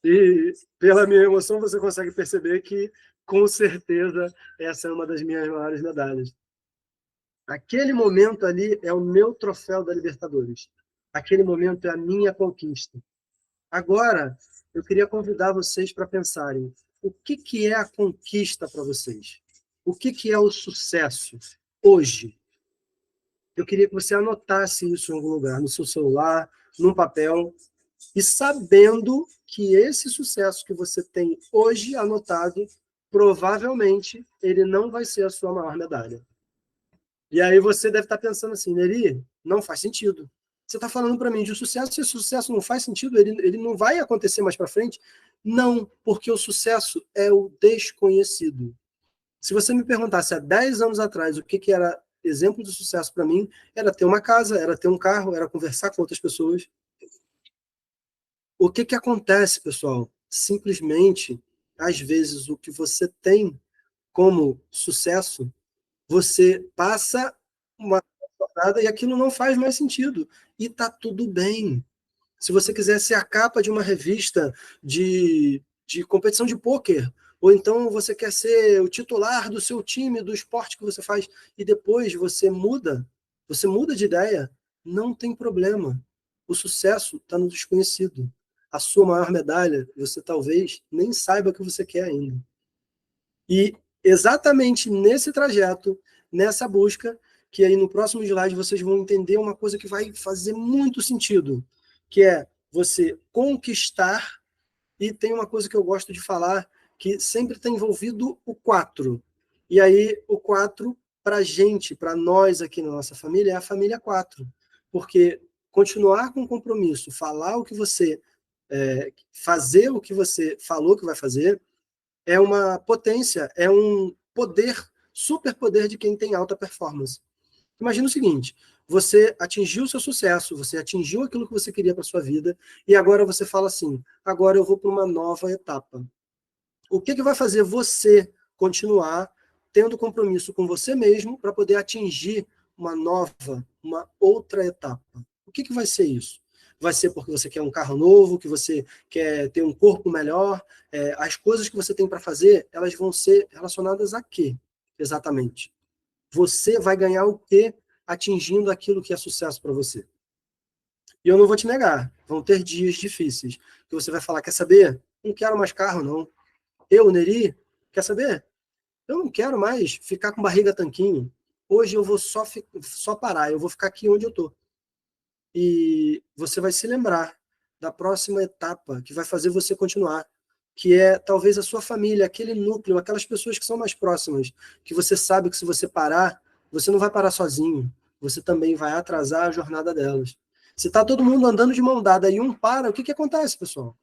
E pela minha emoção você consegue perceber que, com certeza, essa é uma das minhas maiores medalhas. Aquele momento ali é o meu troféu da Libertadores. Aquele momento é a minha conquista. Agora, eu queria convidar vocês para pensarem o que é a conquista para vocês? O que é o sucesso hoje? Eu queria que você anotasse isso em algum lugar, no seu celular, num papel, e sabendo que esse sucesso que você tem hoje anotado, provavelmente ele não vai ser a sua maior medalha. E aí você deve estar pensando assim, Neri, não faz sentido. Você está falando para mim de sucesso, se o sucesso não faz sentido, ele não vai acontecer mais para frente? Não, porque o sucesso é o desconhecido. Se você me perguntasse há 10 anos atrás o que era exemplo de sucesso para mim, era ter uma casa, era ter um carro, era conversar com outras pessoas. O que acontece, pessoal? Simplesmente, às vezes, o que você tem como sucesso, você passa uma jornada e aquilo não faz mais sentido. E tá tudo bem. Se você quiser ser a capa de uma revista de competição de pôquer, ou então você quer ser o titular do seu time, do esporte que você faz, e depois você muda de ideia, não tem problema. O sucesso está no desconhecido. A sua maior medalha, você talvez nem saiba que você quer ainda. E exatamente nesse trajeto, nessa busca, que aí no próximo slide vocês vão entender uma coisa que vai fazer muito sentido, que é você conquistar, e tem uma coisa que eu gosto de falar, que sempre está envolvido o 4. E aí o 4, para a gente, para nós aqui na nossa família, é a família 4. Porque continuar com compromisso, falar o que você... fazer o que você falou que vai fazer, é uma potência, é um poder, superpoder de quem tem alta performance. Imagina o seguinte, você atingiu o seu sucesso, você atingiu aquilo que você queria para sua vida, e agora você fala assim, agora eu vou para uma nova etapa. O que vai fazer você continuar tendo compromisso com você mesmo para poder atingir uma nova, uma outra etapa? O que vai ser isso? Vai ser porque você quer um carro novo, que você quer ter um corpo melhor? As coisas que você tem para fazer, elas vão ser relacionadas a quê? Exatamente. Você vai ganhar o quê atingindo aquilo que é sucesso para você? E eu não vou te negar, vão ter dias difíceis, que você vai falar, quer saber? Não quero mais carro, não. Eu, Neri, quer saber? Eu não quero mais ficar com barriga tanquinho. hoje eu vou só parar, eu vou ficar aqui onde eu estou. E você vai se lembrar da próxima etapa que vai fazer você continuar, que é talvez a sua família, aquele núcleo, aquelas pessoas que são mais próximas, que você sabe que se você parar, você não vai parar sozinho, você também vai atrasar a jornada delas. Se está todo mundo andando de mão dada e um para, o que acontece, pessoal?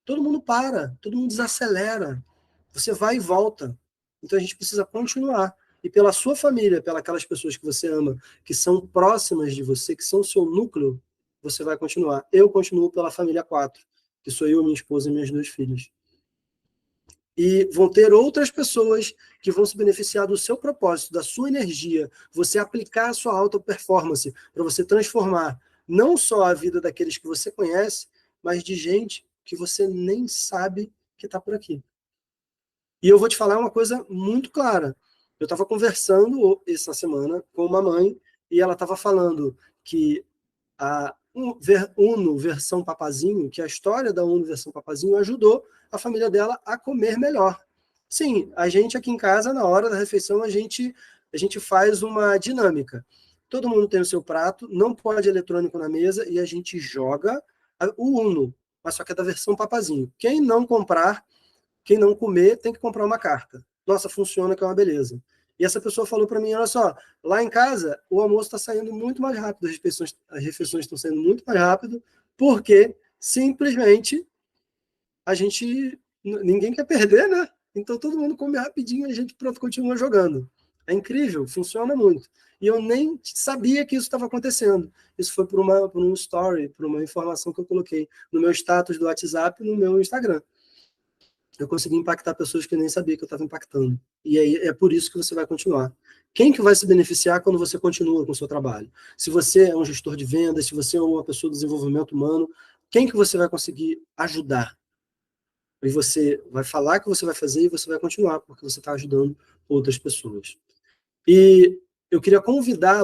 Todo mundo para, todo mundo desacelera, você vai e volta. Então a gente precisa continuar. E pela sua família, pelas aquelas pessoas que você ama, que são próximas de você, que são o seu núcleo, você vai continuar. Eu continuo pela família 4, que sou eu, minha esposa e minhas 2 filhas. E vão ter outras pessoas que vão se beneficiar do seu propósito, da sua energia, você aplicar a sua alta performance para você transformar não só a vida daqueles que você conhece, mas de gente que você nem sabe que está por aqui. E eu vou te falar uma coisa muito clara. Eu estava conversando essa semana com uma mãe e ela estava falando que a Uno versão Papazinho, que a história da Uno versão Papazinho ajudou a família dela a comer melhor. Sim, a gente aqui em casa, na hora da refeição, a gente faz uma dinâmica. Todo mundo tem o seu prato, não pode eletrônico na mesa e a gente joga o Uno, mas só que é da versão Papazinho. Quem não comer, tem que comprar uma carta. Nossa, funciona, que é uma beleza. E essa pessoa falou para mim, olha só, lá em casa o almoço está saindo muito mais rápido, as refeições estão saindo muito mais rápido, porque simplesmente ninguém quer perder, né? Então todo mundo come rapidinho e a gente pronto, continua jogando. É incrível, funciona muito. E eu nem sabia que isso estava acontecendo. Isso foi por um story, por uma informação que eu coloquei no meu status do WhatsApp e no meu Instagram. Eu consegui impactar pessoas que eu nem sabia que eu estava impactando. E aí é por isso que você vai continuar. Quem que vai se beneficiar quando você continua com o seu trabalho? Se você é um gestor de vendas, se você é uma pessoa do desenvolvimento humano, quem que você vai conseguir ajudar? E você vai falar que você vai fazer e você vai continuar, porque você está ajudando outras pessoas. E eu queria convidar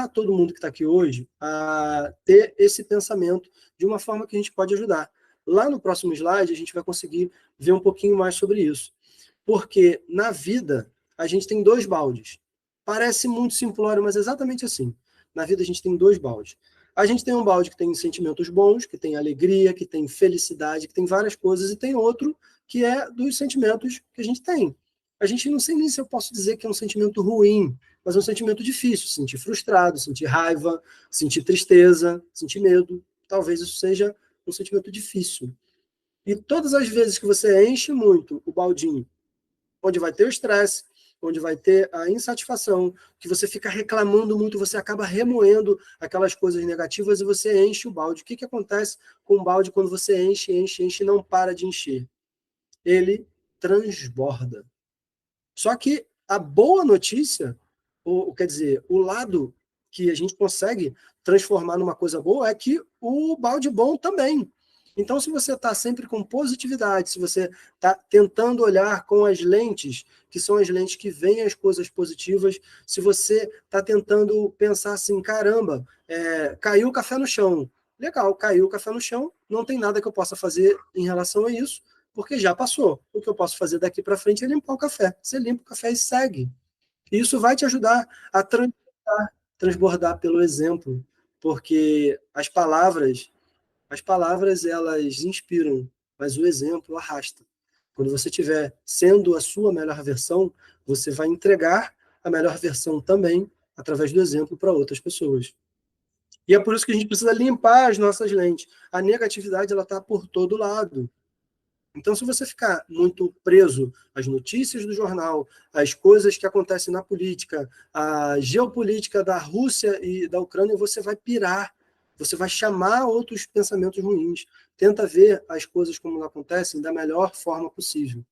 todo mundo que está aqui hoje a ter esse pensamento de uma forma que a gente pode ajudar. Lá no próximo slide, a gente vai conseguir ver um pouquinho mais sobre isso. Porque na vida, a gente tem 2 baldes. Parece muito simplório, mas é exatamente assim. Na vida, a gente tem 2 baldes. A gente tem um balde que tem sentimentos bons, que tem alegria, que tem felicidade, que tem várias coisas, e tem outro que é dos sentimentos que a gente tem. A gente não sei nem se eu posso dizer que é um sentimento ruim, mas é um sentimento difícil. Sentir frustrado, sentir raiva, sentir tristeza, sentir medo. Talvez isso seja um sentimento difícil. E todas as vezes que você enche muito o baldinho, onde vai ter o estresse, onde vai ter a insatisfação, que você fica reclamando muito, você acaba remoendo aquelas coisas negativas e você enche o balde. O que acontece com o balde quando você enche e não para de encher? Ele transborda. Só que a boa notícia, quer dizer, o lado que a gente consegue transformar numa coisa boa é que o balde bom também. Então, se você está sempre com positividade, se você está tentando olhar com as lentes, que são as lentes que veem as coisas positivas, se você está tentando pensar assim, caramba, caiu o café no chão. Legal, caiu o café no chão, não tem nada que eu possa fazer em relação a isso, porque já passou. O que eu posso fazer daqui para frente é limpar o café. Você limpa o café e segue. E isso vai te ajudar a transbordar pelo exemplo, porque as palavras elas inspiram, mas o exemplo arrasta. Quando você estiver sendo a sua melhor versão, você vai entregar a melhor versão também através do exemplo para outras pessoas. E é por isso que a gente precisa limpar as nossas lentes. A negatividade ela está por todo lado. Então, se você ficar muito preso às notícias do jornal, às coisas que acontecem na política, à geopolítica da Rússia e da Ucrânia, você vai pirar, você vai chamar outros pensamentos ruins. Tenta ver as coisas como acontecem da melhor forma possível.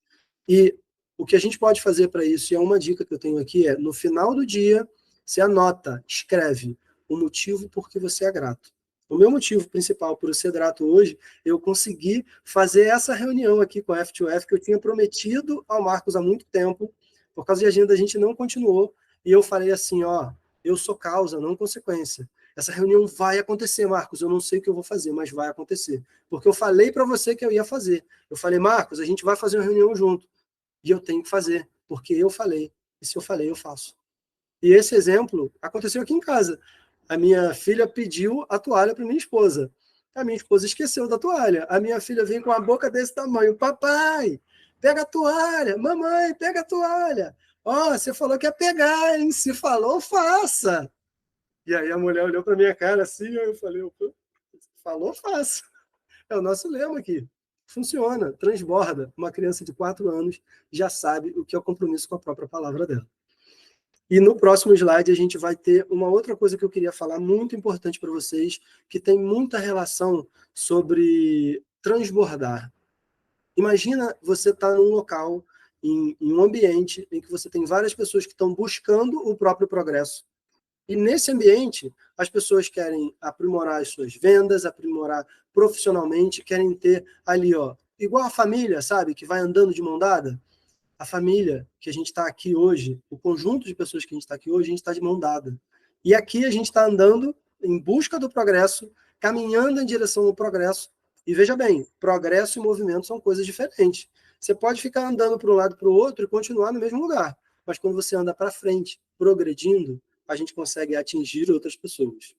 E o que a gente pode fazer para isso, e é uma dica que eu tenho aqui, é no final do dia, você anota, escreve o motivo por que você é grato. O meu motivo principal por eu ser grato hoje, eu consegui fazer essa reunião aqui com a F2F, que eu tinha prometido ao Marcos há muito tempo, por causa de agenda a gente não continuou, e eu falei assim, eu sou causa, não consequência. Essa reunião vai acontecer, Marcos, eu não sei o que eu vou fazer, mas vai acontecer. Porque eu falei para você que eu ia fazer. Eu falei, Marcos, a gente vai fazer uma reunião junto. E eu tenho que fazer, porque eu falei. E se eu falei, eu faço. E esse exemplo aconteceu aqui em casa. A minha filha pediu a toalha para minha esposa. A minha esposa esqueceu da toalha. A minha filha vem com a boca desse tamanho. Papai, pega a toalha. Mamãe, pega a toalha. Ó, você falou que ia pegar, hein? Se falou, faça. E aí a mulher olhou para minha cara assim, aí eu falei, falou, faça. É o nosso lema aqui. Funciona, transborda. Uma criança de 4 anos já sabe o que é o compromisso com a própria palavra dela. E no próximo slide a gente vai ter uma outra coisa que eu queria falar, muito importante para vocês, que tem muita relação sobre transbordar. Imagina você estar num local, em um ambiente em que você tem várias pessoas que estão buscando o próprio progresso. E nesse ambiente, as pessoas querem aprimorar as suas vendas, aprimorar profissionalmente, querem ter ali, ó, igual a família, sabe, que vai andando de mão dada. A família que a gente está aqui hoje, o conjunto de pessoas que a gente está aqui hoje, a gente está de mão dada. E aqui a gente está andando em busca do progresso, caminhando em direção ao progresso. E veja bem, progresso e movimento são coisas diferentes. Você pode ficar andando para um lado e para o outro e continuar no mesmo lugar. Mas quando você anda para frente, progredindo, a gente consegue atingir outras pessoas.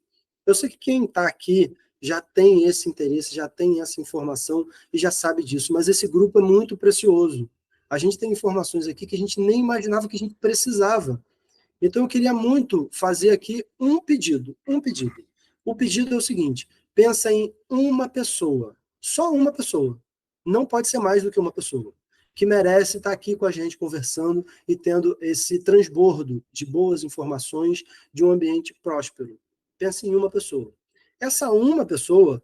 Eu sei que quem está aqui já tem esse interesse, já tem essa informação e já sabe disso, mas esse grupo é muito precioso. A gente tem informações aqui que a gente nem imaginava que a gente precisava. Então, eu queria muito fazer aqui um pedido. O pedido é o seguinte, pensa em uma pessoa, só uma pessoa. Não pode ser mais do que uma pessoa, que merece estar aqui com a gente conversando e tendo esse transbordo de boas informações de um ambiente próspero. Pensa em uma pessoa. Essa uma pessoa,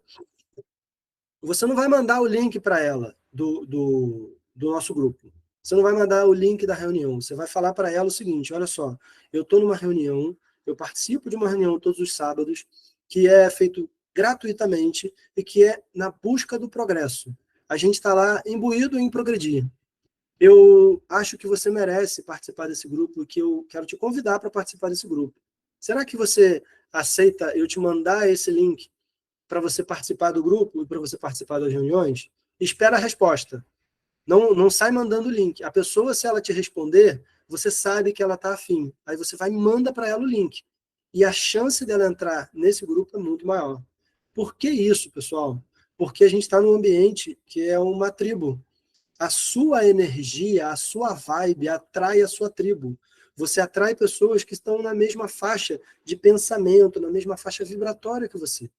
você não vai mandar o link para ela do nosso grupo. Você não vai mandar o link da reunião. Você vai falar para ela o seguinte, olha só, eu estou numa reunião, eu participo de uma reunião todos os sábados, que é feito gratuitamente e que é na busca do progresso. A gente está lá imbuído em progredir. Eu acho que você merece participar desse grupo e que eu quero te convidar para participar desse grupo. Será que você aceita eu te mandar esse link para você participar do grupo e para você participar das reuniões? Espera a resposta. Não sai mandando o link. A pessoa, se ela te responder, você sabe que ela está afim. Aí você vai e manda para ela o link. E a chance dela entrar nesse grupo é muito maior. Por que isso, pessoal? Porque a gente está num ambiente que é uma tribo. A sua energia, a sua vibe atrai a sua tribo. Você atrai pessoas que estão na mesma faixa de pensamento, na mesma faixa vibratória que você.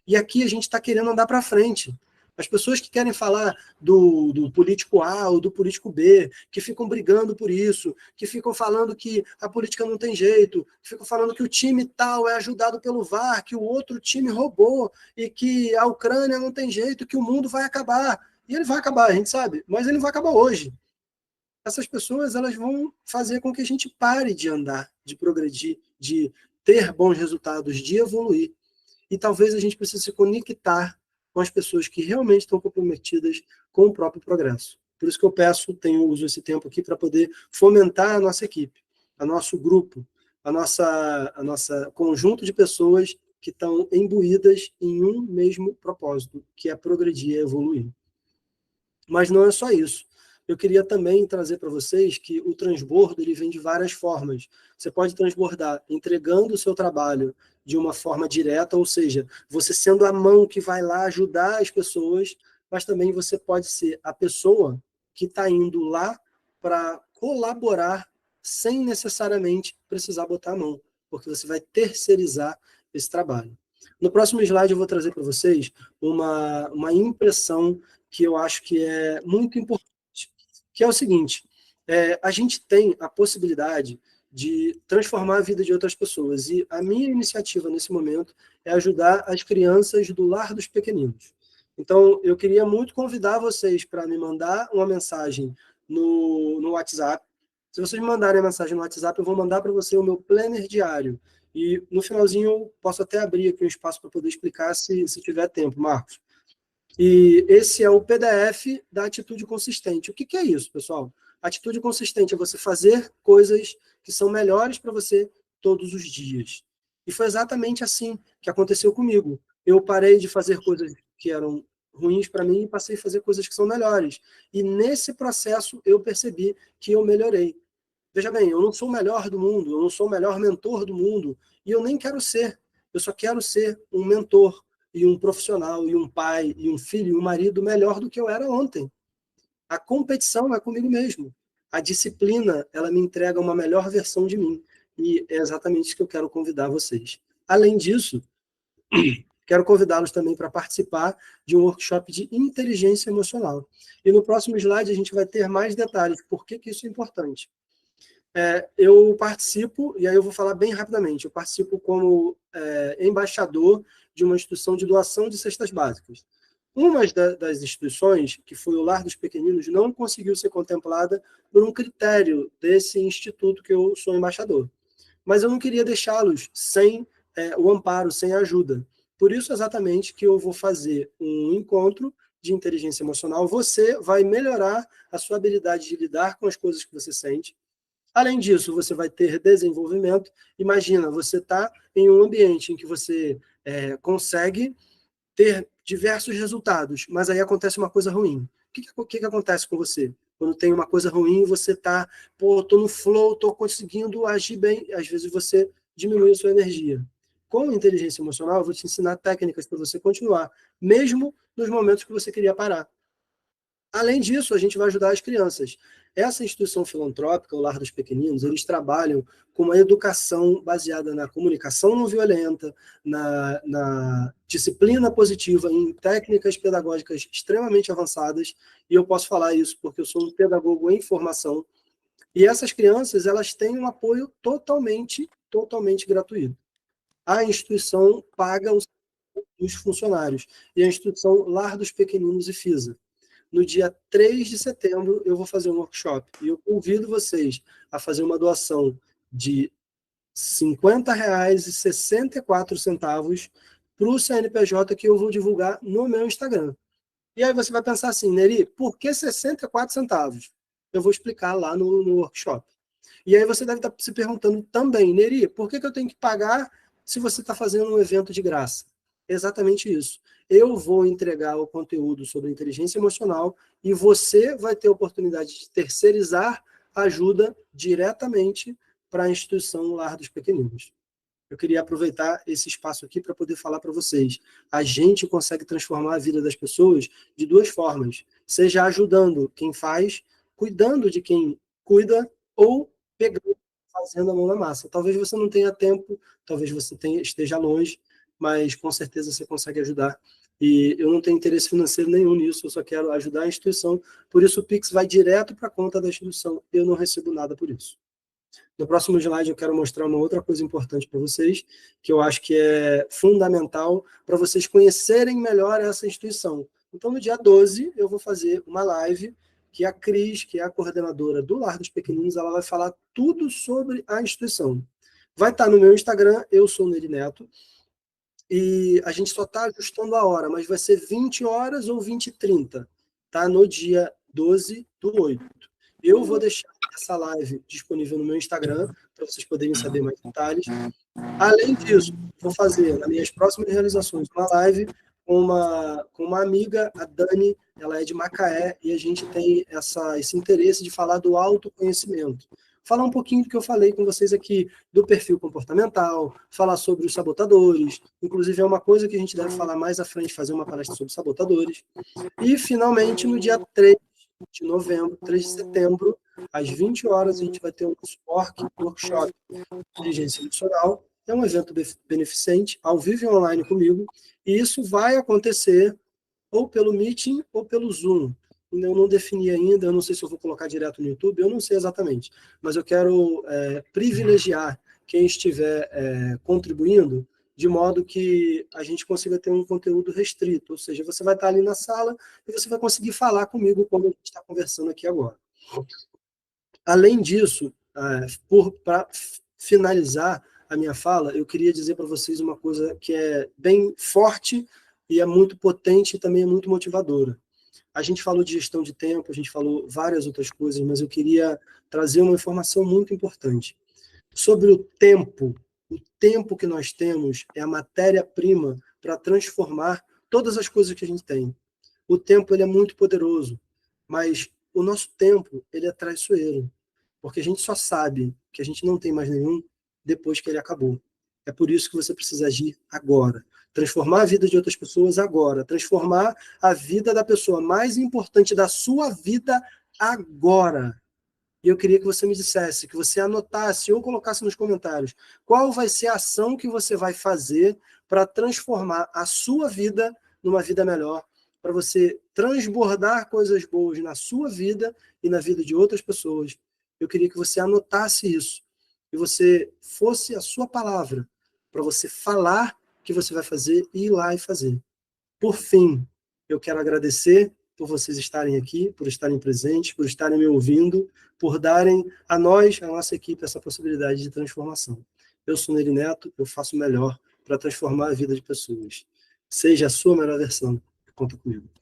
E aqui a gente está querendo andar para frente. As pessoas que querem falar do político A ou do político B, que ficam brigando por isso, que ficam falando que a política não tem jeito, que ficam falando que o time tal é ajudado pelo VAR, que o outro time roubou, e que a Ucrânia não tem jeito, que o mundo vai acabar. E ele vai acabar, a gente sabe, mas ele vai acabar hoje. Essas pessoas, elas vão fazer com que a gente pare de andar, de progredir, de ter bons resultados, de evoluir. E talvez a gente precise se conectar com as pessoas que realmente estão comprometidas com o próprio progresso. Por isso que eu uso esse tempo aqui para poder fomentar a nossa equipe, a nosso grupo, a nossa conjunto de pessoas que estão imbuídas em um mesmo propósito, que é progredir e evoluir. Mas não é só isso. Eu queria também trazer para vocês que o transbordo ele vem de várias formas. Você pode transbordar entregando o seu trabalho de uma forma direta, ou seja, você sendo a mão que vai lá ajudar as pessoas, mas também você pode ser a pessoa que está indo lá para colaborar sem necessariamente precisar botar a mão, porque você vai terceirizar esse trabalho. No próximo slide eu vou trazer para vocês uma impressão que eu acho que é muito importante, que é o seguinte, a gente tem a possibilidade de transformar a vida de outras pessoas, e a minha iniciativa nesse momento é ajudar as crianças do Lar dos Pequeninos. Então, eu queria muito convidar vocês para me mandar uma mensagem no WhatsApp. Se vocês me mandarem a mensagem no WhatsApp, eu vou mandar para você o meu planner diário, e no finalzinho eu posso até abrir aqui um espaço para poder explicar se tiver tempo, Marcos. E esse é o PDF da atitude consistente. O que é isso, pessoal? Atitude consistente é você fazer coisas que são melhores para você todos os dias. E foi exatamente assim que aconteceu comigo. Eu parei de fazer coisas que eram ruins para mim e passei a fazer coisas que são melhores. E nesse processo eu percebi que eu melhorei. Veja bem, eu não sou o melhor do mundo, eu não sou o melhor mentor do mundo, e eu nem quero ser. Eu só quero ser um mentor, e um profissional, e um pai, e um filho, e um marido melhor do que eu era ontem. A competição é comigo mesmo. A disciplina, ela me entrega uma melhor versão de mim. E é exatamente isso que eu quero convidar vocês. Além disso, quero convidá-los também para participar de um workshop de inteligência emocional. E no próximo slide a gente vai ter mais detalhes. Por que isso é importante? Eu participo, e aí eu vou falar bem rapidamente, eu participo como embaixador de uma instituição de doação de cestas básicas. Uma das instituições, que foi o Lar dos Pequeninos, não conseguiu ser contemplada por um critério desse instituto que eu sou embaixador. Mas eu não queria deixá-los sem o amparo, sem a ajuda. Por isso, exatamente, que eu vou fazer um encontro de inteligência emocional. Você vai melhorar a sua habilidade de lidar com as coisas que você sente. Além disso, você vai ter desenvolvimento. Imagina, você está em um ambiente em que você consegue ter diversos resultados, mas aí acontece uma coisa ruim. O que acontece com você? Quando tem uma coisa ruim, você está, estou no flow, estou conseguindo agir bem, às vezes você diminui a sua energia. Com inteligência emocional, eu vou te ensinar técnicas para você continuar, mesmo nos momentos que você queria parar. Além disso, a gente vai ajudar as crianças. Essa instituição filantrópica, o Lar dos Pequeninos, eles trabalham com uma educação baseada na comunicação não violenta, na disciplina positiva, em técnicas pedagógicas extremamente avançadas, e eu posso falar isso porque eu sou um pedagogo em formação, e essas crianças, elas têm um apoio totalmente gratuito. A instituição paga os funcionários, e a instituição Lar dos Pequeninos e FISA. No dia 3 de setembro, eu vou fazer um workshop. E eu convido vocês a fazer uma doação de R$ 50,64 para o CNPJ que eu vou divulgar no meu Instagram. E aí você vai pensar assim, Neri, por que 64 centavos? Eu vou explicar lá no workshop. E aí você deve estar se perguntando também, Neri, por que eu tenho que pagar se você está fazendo um evento de graça? Exatamente isso. Eu vou entregar o conteúdo sobre inteligência emocional e você vai ter a oportunidade de terceirizar a ajuda diretamente para a instituição Lar dos Pequeninos. Eu queria aproveitar esse espaço aqui para poder falar para vocês. A gente consegue transformar a vida das pessoas de duas formas. Seja ajudando quem faz, cuidando de quem cuida, ou pegando, fazendo a mão na massa. Talvez você não tenha tempo, talvez você esteja longe, mas com certeza você consegue ajudar. E eu não tenho interesse financeiro nenhum nisso, eu só quero ajudar a instituição. Por isso o Pix vai direto para a conta da instituição. Eu não recebo nada por isso. No próximo slide eu quero mostrar uma outra coisa importante para vocês, que eu acho que é fundamental para vocês conhecerem melhor essa instituição. Então, no dia 12, eu vou fazer uma live que a Cris, que é a coordenadora do Lar dos Pequeninos, ela vai falar tudo sobre a instituição. Vai estar no meu Instagram, eu sou o Neri Neto, e a gente só está ajustando a hora, mas vai ser 20 horas ou 20h30, tá? No dia 12/8. Eu vou deixar essa live disponível no meu Instagram, para vocês poderem saber mais detalhes. Além disso, vou fazer, nas minhas próximas realizações, uma live com uma amiga, a Dani, ela é de Macaé, e a gente tem esse interesse de falar do autoconhecimento. Falar um pouquinho do que eu falei com vocês aqui, do perfil comportamental, falar sobre os sabotadores, inclusive é uma coisa que a gente deve falar mais à frente, fazer uma palestra sobre sabotadores. E, finalmente, no dia 3 de novembro, 3 de setembro, às 20 horas, a gente vai ter um workshop de inteligência emocional. É um evento beneficente, ao vivo e online comigo, e isso vai acontecer ou pelo Meeting ou pelo Zoom. Eu não defini ainda, eu não sei se eu vou colocar direto no YouTube, eu não sei exatamente, mas eu quero privilegiar quem estiver contribuindo, de modo que a gente consiga ter um conteúdo restrito, ou seja, você vai estar ali na sala e você vai conseguir falar comigo como a gente está conversando aqui agora. Além disso, para finalizar a minha fala, eu queria dizer para vocês uma coisa que é bem forte e é muito potente e também é muito motivadora. A gente falou de gestão de tempo, a gente falou várias outras coisas, mas eu queria trazer uma informação muito importante. Sobre o tempo que nós temos é a matéria-prima para transformar todas as coisas que a gente tem. O tempo ele é muito poderoso, mas o nosso tempo ele é traiçoeiro. porque a gente só sabe que a gente não tem mais nenhum depois que ele acabou. É por isso que você precisa agir agora. Transformar a vida de outras pessoas agora. Transformar a vida da pessoa mais importante da sua vida agora. E eu queria que você me dissesse, que você anotasse ou colocasse nos comentários qual vai ser a ação que você vai fazer para transformar a sua vida numa vida melhor, para você transbordar coisas boas na sua vida e na vida de outras pessoas. Eu queria que você anotasse isso, e você fosse a sua palavra, para você falar que você vai fazer e ir lá e fazer. Por fim, eu quero agradecer por vocês estarem aqui, por estarem presentes, por estarem me ouvindo, por darem a nós, a nossa equipe, essa possibilidade de transformação. Eu sou Nery Neto, eu faço o melhor para transformar a vida de pessoas. Seja a sua melhor versão. Conta comigo.